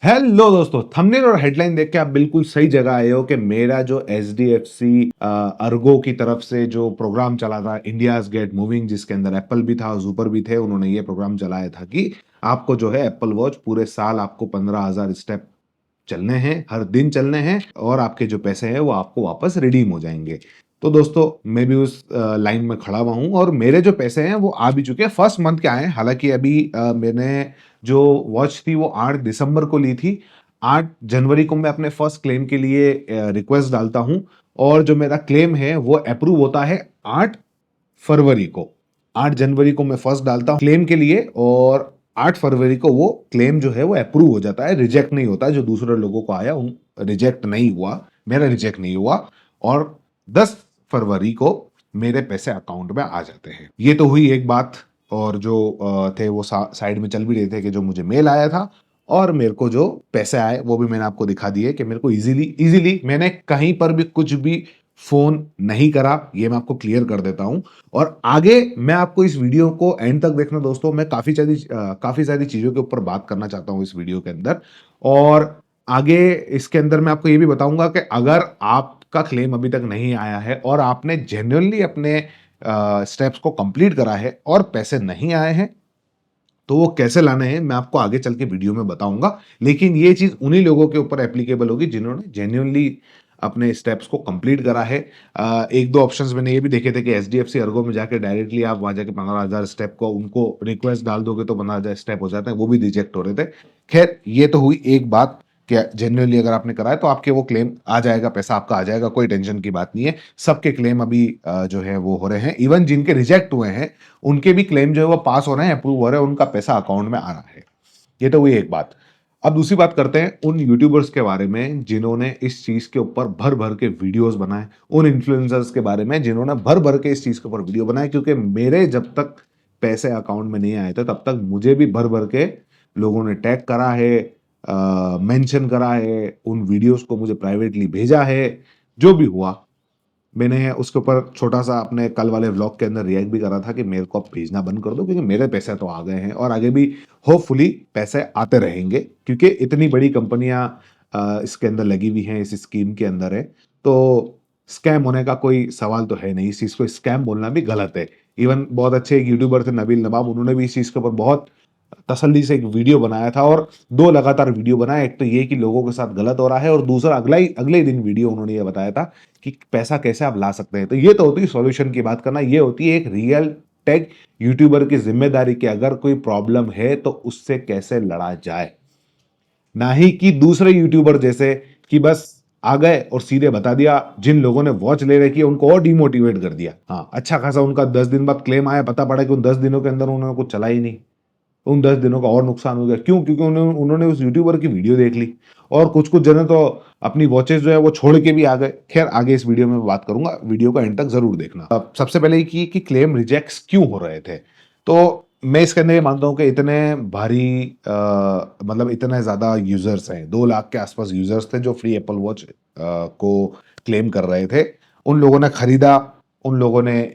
Hello दोस्तों, thumbnail और headline देख के आप बिल्कुल सही जगह आए हो कि मेरा जो एचडीएफसी अर्गो की तरफ से जो प्रोग्राम चला था इंडियाज गेट मूविंग, जिसके अंदर एप्पल भी था, ज़ूपर भी थे। उन्होंने ये प्रोग्राम चलाया था कि आपको जो है एप्पल वॉच पूरे साल आपको 15,000 स्टेप चलने हैं, हर दिन चलने हैं और आपके जो पैसे हैं वो आपको वापस रिडीम हो जाएंगे। तो दोस्तों, मैं भी उस लाइन में खड़ा हुआ हूँ और मेरे जो पैसे हैं वो आ भी चुके हैं। फर्स्ट मंथ के आए हैं। हालांकि अभी मैंने जो वॉच थी वो 8 दिसंबर को ली थी। 8 जनवरी को मैं अपने फर्स्ट क्लेम के लिए रिक्वेस्ट डालता हूँ और जो मेरा क्लेम है वो अप्रूव होता है 8 फरवरी को। 8 जनवरी को मैं फर्स्ट डालता हूँ क्लेम के लिए और 8 फरवरी को वो क्लेम जो है वो अप्रूव हो जाता है, रिजेक्ट नहीं होता। जो दूसरे लोगों को आया उन रिजेक्ट नहीं हुआ, मेरा रिजेक्ट नहीं हुआ और 10 फरवरी को मेरे पैसे अकाउंट में आ जाते हैं। ये तो हुई एक बात। और जो थे वो साइड में चल भी रहे थे कि जो मुझे मेल आया था और मेरे को जो पैसे आए वो भी मैंने आपको दिखा दिए कि मेरे को इजीली इजीली मैंने कहीं पर भी कुछ भी फोन नहीं करा। ये मैं आपको क्लियर कर देता हूं। और आगे मैं आपको इस वीडियो को एंड तक देखना दोस्तों। मैं काफी सारी चीजों के ऊपर बात करना चाहता हूं इस वीडियो के अंदर। और आगे इसके अंदर मैं आपको ये भी बताऊंगा कि अगर आपका क्लेम अभी तक नहीं आया है और आपने जेन्युइनली अपने स्टेप्स को कंप्लीट करा है और पैसे नहीं आए हैं तो वो कैसे लाने हैं मैं आपको आगे चल के वीडियो में बताऊंगा। लेकिन ये चीज उन्हीं लोगों के ऊपर एप्लीकेबल होगी जिन्होंने जेन्युइनली अपने स्टेप्स को कंप्लीट करा है। एक दो ऑप्शंस मैंने ये भी देखे थे कि एचडीएफसी अर्गो में जाके डायरेक्टली आप वहां जाके 15,000 स्टेप को उनको रिक्वेस्ट डाल दोगे तो 15,000 स्टेप हो जाते हैं, वो भी रिजेक्ट हो रहे थे। खैर, ये तो हुई एक बात कि जेन्युइनली अगर आपने कराया तो आपके वो क्लेम आ जाएगा, पैसा आपका आ जाएगा, कोई टेंशन की बात नहीं है। सबके क्लेम अभी जो है वो हो रहे हैं। इवन जिनके रिजेक्ट हुए हैं उनके भी क्लेम जो है वो पास हो रहे हैं, अप्रूव हो रहे हैं, उनका पैसा अकाउंट में आ रहा है। ये तो हुई एक बात। अब दूसरी बात करते हैं उन यूट्यूबर्स के बारे में जिन्होंने इस चीज के ऊपर भर भर के वीडियोस बनाए, उन इन्फ्लुएंसर्स के बारे में जिन्होंने भर भर के इस चीज के ऊपर वीडियो बनाए। क्योंकि मेरे जब तक पैसे अकाउंट में नहीं आए थे तब तक मुझे भी भर भर के लोगों ने टैग करा है, मेंशन करा है, उन वीडियोस को मुझे प्राइवेटली भेजा है। जो भी हुआ मैंने उसके ऊपर छोटा सा अपने कल वाले व्लॉग के अंदर रिएक्ट भी करा था कि मेरे को अब भेजना बंद कर दो क्योंकि मेरे पैसे तो आ गए हैं और आगे भी होपफुली पैसे आते रहेंगे। क्योंकि इतनी बड़ी कंपनियां इसके अंदर लगी हुई हैं, इस स्कीम के अंदर है, तो स्कैम होने का कोई सवाल तो है नहीं। इस चीज को स्कैम बोलना भी गलत है। इवन बहुत अच्छे एक यूट्यूबर थे नबील नवाब, उन्होंने भी इस चीज के ऊपर बहुत तसल्ली से एक वीडियो बनाया था और 2 लगातार वीडियो बनाए। एक तो ये कि लोगों के साथ गलत हो रहा है और दूसरा अगले ही दिन वीडियो उन्होंने ये बताया था कि पैसा कैसे आप ला सकते हैं। तो ये तो होती है सॉल्यूशन की बात करना, ये होती है एक रियल टेक यूट्यूबर की जिम्मेदारी कि अगर कोई प्रॉब्लम है तो उससे कैसे लड़ा जाए। ना ही कि दूसरे यूट्यूबर जैसे कि बस आ गए और सीधे बता दिया। जिन लोगों ने वॉच ले रखी है उनको और डिमोटिवेट कर दिया। हाँ, अच्छा खासा उनका 10 दिन बाद क्लेम आया, पता पड़ा कि उन 10 दिनों के अंदर उन्होंने कुछ चला ही नहीं। उन 10 दिनों का और नुकसान हो गया। क्यों? क्योंकि उन्होंने उस यूट्यूबर की वीडियो देख ली और कुछ कुछ जने तो अपनी वॉचेस जो है वो छोड़ के भी आ गए। खैर, आगे इस वीडियो में बात करूंगा, वीडियो का एंड तक जरूर देखना। अब सबसे पहले ये कि क्लेम रिजेक्ट्स क्यों हो रहे थे। तो मैं इसके अंदर ये मानता हूं कि इतने भारी मतलब इतने ज्यादा यूजर्स हैं, 2 लाख के आसपास यूजर्स थे जो फ्री एप्पल वॉच को क्लेम कर रहे थे। उन लोगों ने खरीदा, उन लोगों ने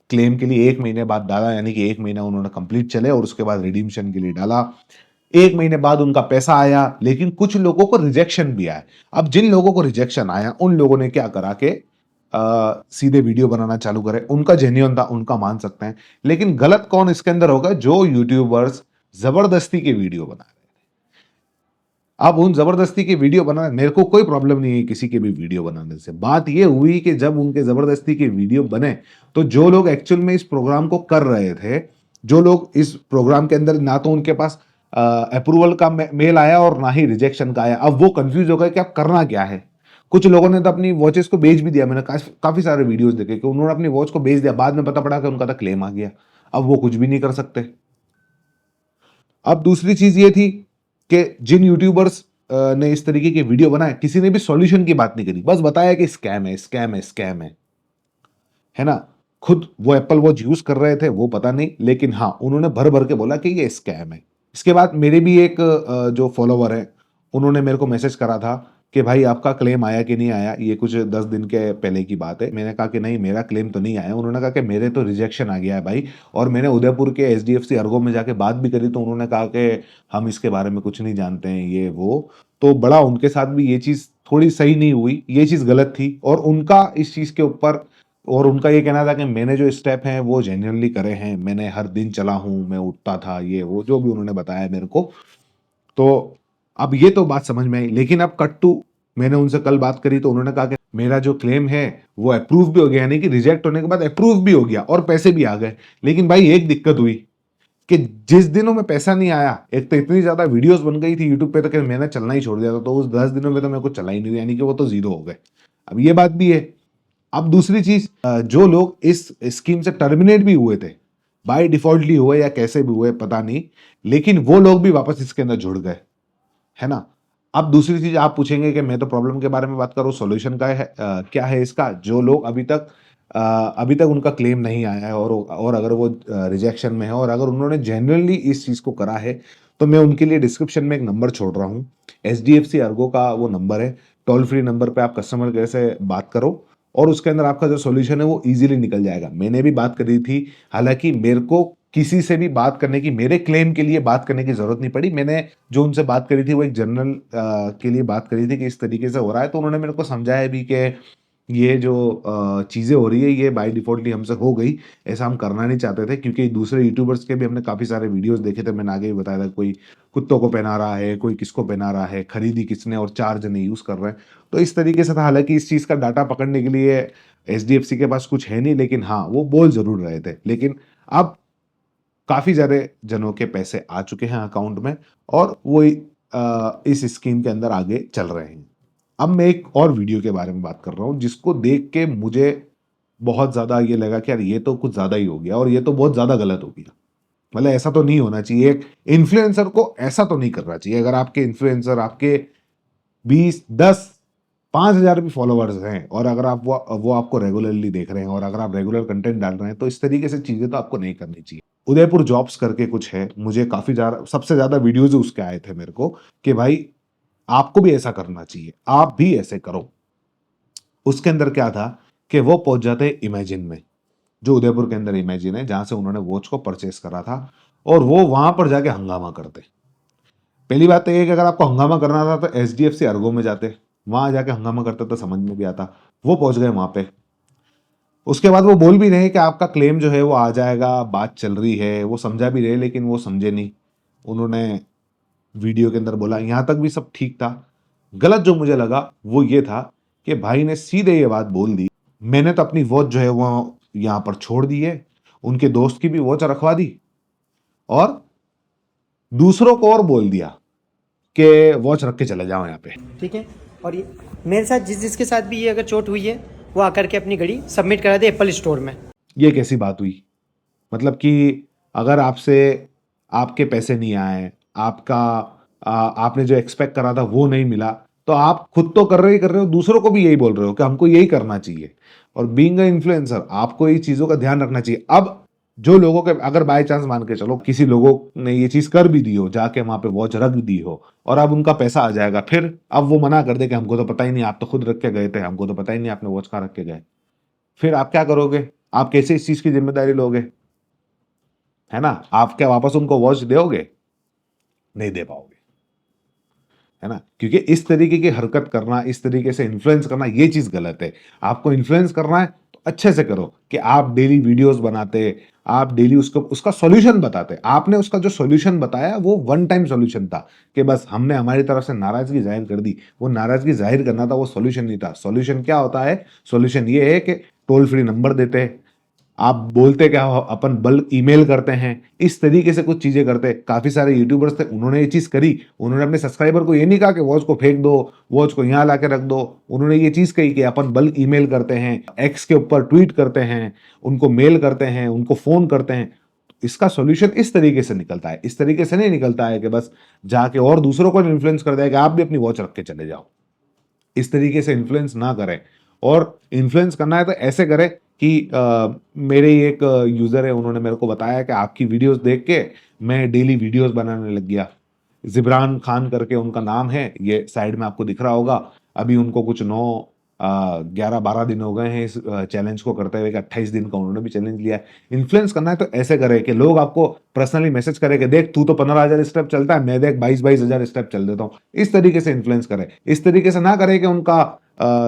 क्लेम के लिए 1 महीने बाद डाला, यानी कि 1 महीना उन्होंने कंप्लीट चले और उसके बाद रिडीम्शन के लिए डाला। 1 महीने बाद उनका पैसा आया, लेकिन कुछ लोगों को रिजेक्शन भी आया। अब जिन लोगों को रिजेक्शन आया उन लोगों ने क्या करा के सीधे वीडियो बनाना चालू करे। उनका जेन्युइन था, उनका मान सकते हैं। लेकिन गलत कौन इसके अंदर होगा? जो यूट्यूबर्स जबरदस्ती के वीडियो बना रहे हैं। अब उन जबरदस्ती की वीडियो बनाने, मेरे को कोई प्रॉब्लम नहीं है किसी के भी वीडियो बनाने से। बात ये हुई कि जब उनके जबरदस्ती के वीडियो बने तो जो लोग एक्चुअल में इस प्रोग्राम को कर रहे थे, जो लोग इस प्रोग्राम के अंदर, ना तो उनके पास अप्रूवल का मेल आया और ना ही रिजेक्शन का आया। अब वो कंफ्यूज हो गए कि अब करना क्या है। कुछ लोगों ने तो अपनी वॉचेस को बेच भी दिया। मैंने काफी सारे वीडियोस देखे कि उन्होंने अपनी वॉच को बेच दिया, बाद में पता पड़ा कि उनका तो क्लेम आ गया। अब वो कुछ भी नहीं कर सकते। अब दूसरी चीज ये थी कि जिन यूट्यूबर्स ने इस तरीके के वीडियो बनाए, किसी ने भी सॉल्यूशन की बात नहीं करी, बस बताया कि स्कैम है, स्कैम है, स्कैम है ना। खुद वो एप्पल वॉच यूज कर रहे थे वो पता नहीं, लेकिन हाँ, उन्होंने भर भर के बोला कि ये स्कैम है। इसके बाद मेरे भी एक जो फॉलोवर है उन्होंने मेरे को मैसेज करा था कि भाई आपका क्लेम आया कि नहीं आया। ये कुछ 10 दिन के पहले की बात है। मैंने कहा कि नहीं, मेरा क्लेम तो नहीं आया। उन्होंने कहा कि मेरे तो रिजेक्शन आ गया है भाई। और मैंने उदयपुर के एचडीएफसी अर्गो में जाके बात भी करी, तो उन्होंने कहा कि हम इसके बारे में कुछ नहीं जानते हैं, ये वो। तो बड़ा उनके साथ भी ये चीज़ थोड़ी सही नहीं हुई, ये चीज़ गलत थी। और उनका इस चीज़ के ऊपर, और उनका ये कहना था कि मैंने जो स्टेप हैं वो जेन्युइनली करे हैं, मैंने हर दिन चला हूँ, मैं उठता था, ये वो जो भी उन्होंने बताया मेरे को। तो अब ये तो बात समझ में आई। लेकिन अब कट टू, मैंने उनसे कल बात करी तो उन्होंने कहा कि मेरा जो क्लेम है वो अप्रूव भी हो गया, यानी कि रिजेक्ट होने के बाद अप्रूव भी हो गया और पैसे भी आ गए। लेकिन भाई एक दिक्कत हुई कि जिस दिनों में पैसा नहीं आया, एक तो इतनी ज्यादा वीडियोस बन गई थी यूट्यूब पे तो कि मैंने चलना ही छोड़ दिया था। तो उस 10 दिनों में तो मेरे को चला ही नहीं, यानी कि वो तो जीरो हो गए। अब ये बात भी है। अब दूसरी चीज, जो लोग इस स्कीम से टर्मिनेट भी हुए थे, बाय डिफॉल्टली हुए या कैसे भी हुए पता नहीं, लेकिन वो लोग भी वापस इसके अंदर जुड़ गए, है ना। अब दूसरी चीज आप पूछेंगे कि मैं तो प्रॉब्लम के बारे में बात करूं, सॉल्यूशन का है क्या है इसका। जो लोग अभी तक उनका क्लेम नहीं आया है, और अगर वो रिजेक्शन में है, और अगर उन्होंने जेन्युइनली इस चीज को करा है, तो मैं उनके लिए डिस्क्रिप्शन में एक नंबर छोड़ रहा हूँ। एचडीएफसी अर्गो का वो नंबर है। टोल फ्री नंबर पे आप कस्टमर केयर से बात करो, और उसके अंदर आपका जो सॉल्यूशन है वो इजीली निकल जाएगा। मैंने भी बात करी थी, हालांकि मेरे को किसी से भी बात करने की, मेरे क्लेम के लिए बात करने की जरूरत नहीं पड़ी। मैंने जो उनसे बात करी थी वो एक जनरल के लिए बात करी थी कि इस तरीके से हो रहा है। तो उन्होंने मेरे को समझाया भी कि ये जो चीज़ें हो रही है ये बाय डिफॉल्टली हमसे हो गई, ऐसा हम करना नहीं चाहते थे। क्योंकि दूसरे यूट्यूबर्स के भी हमने काफ़ी सारे वीडियोस देखे थे, मैंने आगे भी बताया था, कोई कुत्तों को पहना रहा है, कोई किसको पहना रहा है, खरीदी किसने, और 4 जने यूज़ कर रहे हैं। तो इस तरीके से था। हालांकि इस चीज़ का डाटा पकड़ने के लिए एचडीएफसी के पास कुछ है नहीं, लेकिन हाँ वो बोल जरूर रहे थे। लेकिन अब काफी सारे जनों के पैसे आ चुके हैं अकाउंट में, और वो इस स्कीम के अंदर आगे चल रहे हैं। अब मैं एक और वीडियो के बारे में बात कर रहा हूं, जिसको देख के मुझे बहुत ज्यादा ये लगा कि यार ये तो कुछ ज्यादा ही हो गया, और ये तो बहुत ज्यादा गलत हो गया। मतलब ऐसा तो नहीं होना चाहिए। एक इन्फ्लुएंसर को ऐसा तो नहीं करना चाहिए। अगर आपके इन्फ्लुएंसर, आपके 20, 10, 5,000 भी फॉलोअर्स हैं, और अगर आप वो आपको रेगुलरली देख रहे हैं, और अगर आप रेगुलर कंटेंट डाल रहे हैं, तो इस तरीके से चीजें तो आपको नहीं करनी चाहिए। उदयपुर जॉब्स करके कुछ है, मुझे काफी ज्यादा, सबसे ज्यादा वीडियोज उसके आए थे मेरे को कि भाई आपको भी ऐसा करना चाहिए, आप भी ऐसे करो। उसके अंदर क्या था कि वो पहुंच जाते इमेजिन में, जो उदयपुर के अंदर इमेजिन है, जहां से उन्होंने वॉच को परचेस करा था, और वो वहां पर जाके हंगामा करते। पहली बात तो ये कि अगर आपको हंगामा करना था तो एचडीएफसी अर्गो में जाते, वहां जाके हंगामा करते तो समझ में भी आता। वो पहुंच गए वहां पे। उसके बाद वो बोल भी रहे कि आपका क्लेम जो है वो आ जाएगा, बात चल रही है, वो समझा भी रहे, लेकिन वो समझे नहीं। उन्होंने वीडियो के अंदर बोला, यहां तक भी सब ठीक था। गलत जो मुझे लगा वो ये था कि भाई ने सीधे ये बात बोल दी, मैंने तो अपनी वॉच जो है वो यहां पर छोड़ दी है, उनके दोस्त की भी वॉच रखवा दी, और दूसरों को और बोल दिया कि वॉच रख के चले जाओ यहाँ पे। ठीक है। और ये मेरे साथ जिसके साथ भी ये अगर चोट हुई है वो आकर के अपनी घड़ी सबमिट करा दे एप्पल स्टोर में। ये कैसी बात हुई? मतलब कि अगर आपसे आपके पैसे नहीं आए, आपने जो एक्सपेक्ट करा था वो नहीं मिला, तो आप खुद तो कर रहे हो, दूसरों को भी यही बोल रहे हो कि हमको यही करना चाहिए। और बीइंग अ इन्फ्लुएंसर आपको ये चीजों का ध्यान रखना चाहिए। अब जो लोगों के, अगर बाय चांस मान के चलो किसी लोगों ने ये चीज कर भी दी हो, जाके वहां पे वॉच रख दी हो, और अब उनका पैसा आ जाएगा, फिर अब वो मना कर दे कि हमको तो पता ही नहीं, आप तो खुद रख के गए थे, हमको तो पता ही नहीं आपने वॉच कहाँ रख के गए। फिर आप क्या करोगे? आप कैसे इस चीज की जिम्मेदारी लोगे? है ना। आप क्या वापस उनको वॉच दोगे? नहीं दे पाओगे, है ना। क्योंकि इस तरीके की हरकत करना, इस तरीके से इन्फ्लुएंस करना, ये चीज गलत है। आपको इन्फ्लुएंस करना है तो अच्छे से करो, कि आप डेली वीडियोस बनाते, आप डेली उसको उसका सॉल्यूशन बताते। आपने उसका जो सॉल्यूशन बताया वो वन टाइम सॉल्यूशन था, कि बस हमने हमारी तरफ से नाराजगी जाहिर कर दी। वो नाराजगी जाहिर करना था, वो सॉल्यूशन नहीं था। सॉल्यूशन क्या होता है? सॉल्यूशन ये है कि टोल फ्री नंबर देते हैं, आप बोलते क्या हो, अपन बल्क ईमेल करते हैं, इस तरीके से कुछ चीजें करते हैं। काफी सारे यूट्यूबर्स थे, उन्होंने ये चीज करी। उन्होंने अपने सब्सक्राइबर को ये नहीं कहा कि वॉच को फेंक दो, वॉच को यहाँ ला के रख दो। उन्होंने ये चीज कही कि अपन बल्क ईमेल करते हैं, एक्स के ऊपर ट्वीट करते हैं, उनको मेल करते हैं, उनको फोन करते हैं। इसका सॉल्यूशन इस तरीके से निकलता है। इस तरीके से नहीं निकलता है कि बस जाके और दूसरों को इन्फ्लुएंस कर दिया कि आप भी अपनी वॉच रख के चले जाओ। इस तरीके से इन्फ्लुएंस ना करें, और इन्फ्लुएंस करना है तो ऐसे करें कि मेरे एक यूजर है, उन्होंने मेरे को बताया कि आपकी वीडियोस देख के मैं डेली वीडियोस बनाने लग गया। जिब्रान खान करके उनका नाम है, ये साइड में आपको दिख रहा होगा। अभी उनको कुछ 11-12 दिन हो गए हैं इस चैलेंज को करते हुए, कि 28 दिन का उन्होंने भी चैलेंज लिया है। इन्फ्लुएंस करना है तो ऐसे करे कि लोग आपको पर्सनली मैसेज करें कि देख तू तो 15,000 स्टेप चलता है, मैं देख 22,000 स्टेप चल देता हूँ। इस तरीके से इन्फ्लुएंस करे, इस तरीके से ना करे कि उनका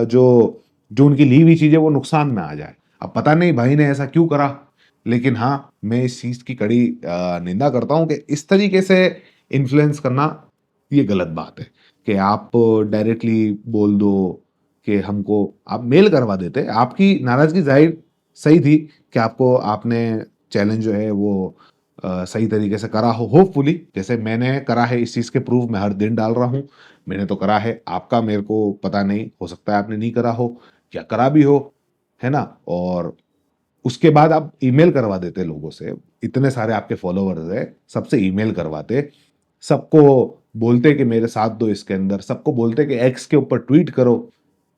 जो जो उनकी ली हुई चीज है वो नुकसान में आ जाए। अब पता नहीं भाई ने ऐसा क्यों करा, लेकिन हाँ, मैं इस चीज की कड़ी निंदा करता हूं कि इस तरीके से इन्फ्लुएंस करना ये गलत बात है, कि आप डायरेक्टली बोल दो कि हमको, आप मेल करवा देते। आपकी नाराजगी जाहिर सही थी कि आपको, आपने चैलेंज जो है वो सही तरीके से करा हो, होपफुली जैसे मैंने करा है। इस चीज के प्रूफ मैं हर दिन डाल रहा हूं, मैंने तो करा है। आपका मेरे को पता नहीं, हो सकता है आपने नहीं करा हो या करा भी हो, है ना। और उसके बाद आप ईमेल करवा देते लोगों से, इतने सारे आपके फॉलोअर्स है, सबसे ईमेल करवाते, सबको बोलते कि मेरे साथ दो इसके अंदर, सबको बोलते कि एक्स के ऊपर ट्वीट करो,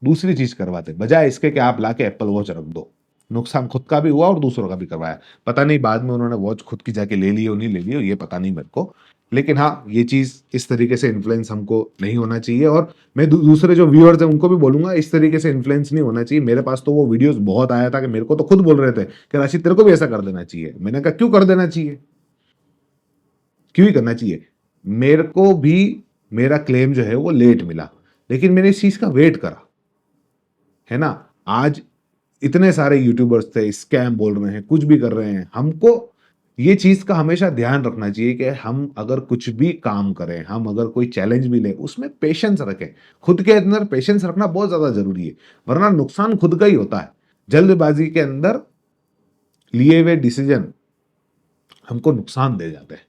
दूसरी चीज करवाते, बजाय इसके कि आप लाके एप्पल वॉच रख दो। नुकसान खुद का भी हुआ और दूसरों का भी करवाया। पता नहीं बाद में उन्होंने वॉच खुद की जाके ले ली हो, नहीं ले ली हो, ये पता नहीं मेरे को। लेकिन हाँ, ये चीज इस तरीके से इन्फ्लुएंस हमको नहीं होना चाहिए। और मैं दूसरे जो व्यूअर्स हैं उनको भी बोलूंगा, इस तरीके से इन्फ्लुएंस नहीं होना चाहिए। मेरे पास तो वो वीडियोस बहुत आया था कि मेरे को तो खुद बोल रहे थे कि राशिद तेरे को भी ऐसा कर देना चाहिए। मैंने कहा क्यों कर देना चाहिए, क्यों ही करना चाहिए। मेरे को भी मेरा क्लेम जो है वो लेट मिला, लेकिन मैंने इस चीज का वेट करा, है ना। आज इतने सारे यूट्यूबर्स थे स्कैम बोल रहे हैं, कुछ भी कर रहे हैं। हमको ये चीज का हमेशा ध्यान रखना चाहिए कि हम अगर कुछ भी काम करें, हम अगर कोई चैलेंज भी लें, उसमें पेशेंस रखें। खुद के अंदर पेशेंस रखना बहुत ज्यादा जरूरी है, वरना नुकसान खुद का ही होता है। जल्दबाजी के अंदर लिए हुए डिसीजन हमको नुकसान दे जाते हैं,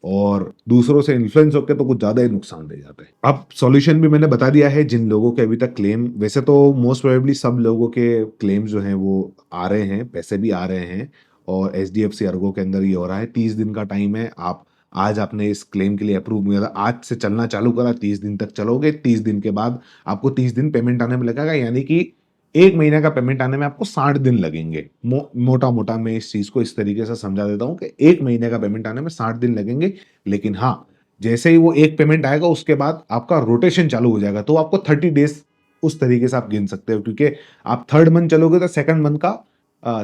और दूसरों से इन्फ्लुएंस होकर तो कुछ ज्यादा ही नुकसान दे जाते हैं। अब सॉल्यूशन भी मैंने बता दिया है। जिन लोगों के अभी तक क्लेम, वैसे तो मोस्ट प्रोबेबली सब लोगों के क्लेम जो हैं वो आ रहे हैं, पैसे भी आ रहे हैं, और HDFC अर्गो के अंदर ये हो रहा है। 30 दिन का टाइम है। आप आज आपने इस क्लेम के लिए अप्रूव मिला था, आज से चलना चालू करा, 30 दिन तक चलोगे। 30 दिन के बाद आपको 30 दिन पेमेंट आने में लगेगा, यानी कि 1 महीने का पेमेंट आने में आपको 60 दिन लगेंगे। मोटा मोटा मैं इस चीज को इस तरीके से समझा देता हूं कि 1 महीने का पेमेंट आने में 60 दिन लगेंगे। लेकिन हाँ, जैसे ही वो एक पेमेंट आएगा उसके बाद आपका रोटेशन चालू हो जाएगा, तो आपको 30 डेज उस तरीके से आप गिन सकते हो, क्योंकि आप थर्ड मंथ चलोगे तो सेकंड मंथ का,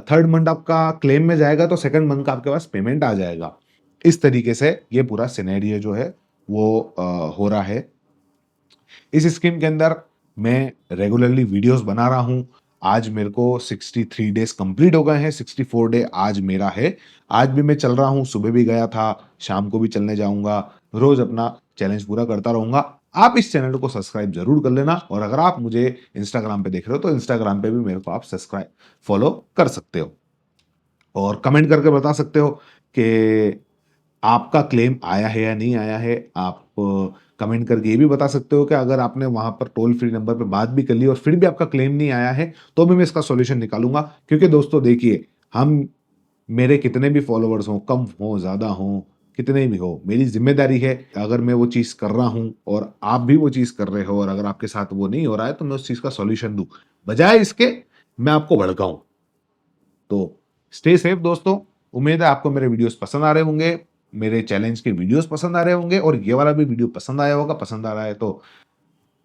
थर्ड मंथ आपका क्लेम में जाएगा तो सेकंड मंथ का आपके पास पेमेंट आ जाएगा। इस तरीके से ये पूरा सिनेरियो जो है वो हो रहा है। इस स्कीम के अंदर मैं रेगुलरली वीडियोस बना रहा हूं। आज मेरे को 63 डेज कंप्लीट हो गए हैं, 64 डे आज मेरा है। आज भी मैं चल रहा हूं, सुबह भी गया था, शाम को भी चलने जाऊंगा, रोज अपना चैलेंज पूरा करता रहूंगा। आप इस चैनल को सब्सक्राइब जरूर कर लेना, और अगर आप मुझे इंस्टाग्राम पे देख रहे हो तो इंस्टाग्राम पे भी मेरे को आप सब्सक्राइब फॉलो कर सकते हो, और कमेंट करके बता सकते हो कि आपका क्लेम आया है या नहीं आया है। आप कमेंट करके ये भी बता सकते हो कि अगर आपने वहां पर टोल फ्री नंबर पर बात भी कर ली और फिर भी आपका क्लेम नहीं आया है, तो भी मैं इसका सॉल्यूशन निकालूंगा। क्योंकि दोस्तों देखिए, हम, मेरे कितने भी फॉलोअर्स हों, कम हो ज्यादा हों, कितने भी हो, मेरी जिम्मेदारी है। अगर मैं वो चीज कर रहा हूं और आप भी वो चीज कर रहे हो, और अगर आपके साथ वो नहीं हो रहा है, तो मैं उस चीज का सॉल्यूशन दूं, बजाय इसके मैं आपको भड़काऊं। तो स्टे सेफ दोस्तों। उम्मीद है आपको मेरे वीडियोस पसंद आ रहे होंगे, मेरे चैलेंज के वीडियोस पसंद आ रहे होंगे, और ये वाला भी वीडियो पसंद आया होगा। पसंद आ रहा है तो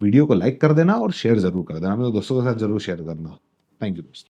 वीडियो को लाइक कर देना और शेयर जरूर कर देना, मेरे दोस्तों के साथ जरूर शेयर करना। थैंक यू दोस्तों।